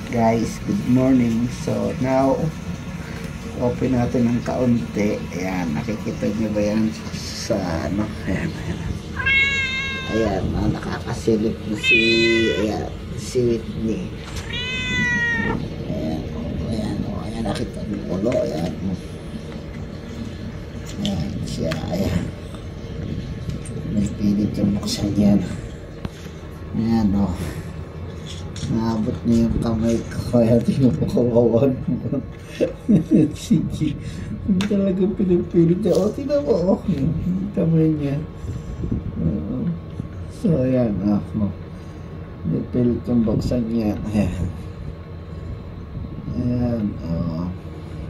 Guys, good morning. So now open natin ng kaunti. Ayan, nakikita nyo ba yan sa ano? Ayan, ayan. Ayan, nakakasilip na si Whitney. Ayan, ayan, ayan, nakita nyo ulo. Ayan, ayan siya, ayan. May pilit yung buksan yan. Ayan, o. Naabot niya yung kamay ko, kaya tingnan mo kawawan mo. Sige, hindi talaga pinipilit niya. O, tingnan mo, o. Kamay niya. So, ayan, o. Pinipilit yung buksan niya. Ayan. Ayan, o.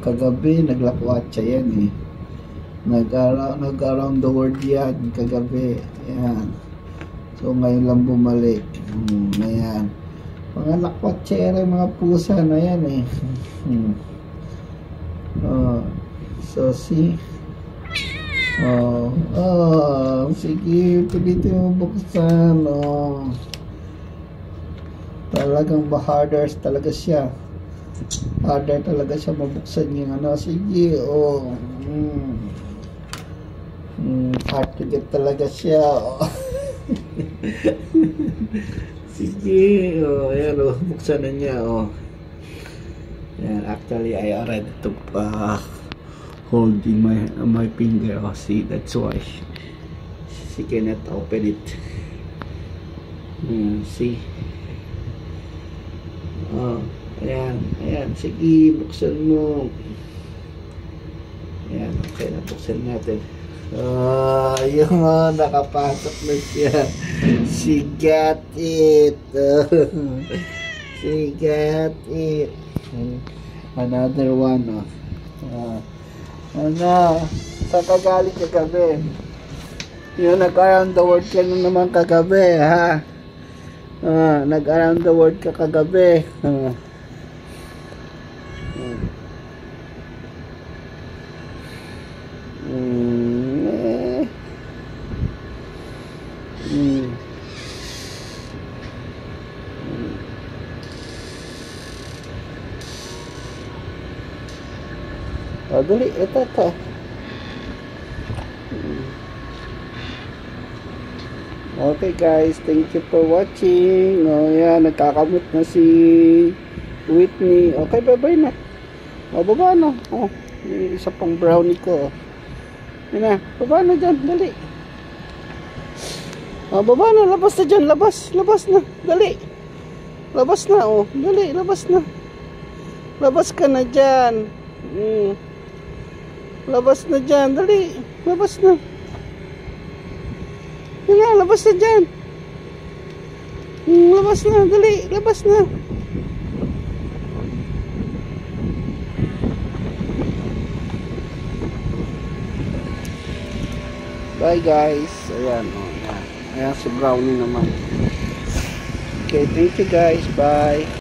Kagabi, naglakwatsa yan, eh. Nag-around the world yan, kagabi. Ayan. So, ngayon lang bumalik. Ayan. Mga lakwatsere, mga pusa na yan eh. So see. Sige, pilitin mo buksan. Talagang baharders talaga siya. Harder talaga siya mabuksan yung ano. Sige, hard to get talaga siya. Sige, ayan, buksan na niya, Ayan, actually, I already took holding my finger, see, that's why she cannot open it. See? Ayan, ayan, sige, buksan mo. Ayan, okay, nabuksan natin. Yung nakapasok na siya. She got it. She got it. Another one, ano, sa kagaling kagabi. Yung nag-around the world ka na naman kagabi, ha? Nag-around the world ka kagabi. Dali, ito. Okay guys, thank you for watching. Yan, nagkakamot na si Whitney. Okay, bye-bye na. Baba na. Yung isa pang brownie ko. Yan na, baba na dyan, dali. Baba na, labas na dyan, labas na, dali. Labas na, dali, labas na. Labas ka na dyan. Labas na dyan, dali. Labas na. Yan na, labas na dyan. Labas na, dali. Labas na. Bye guys. Ayan, ayan si Brownie naman. Okay, thank you guys. Bye.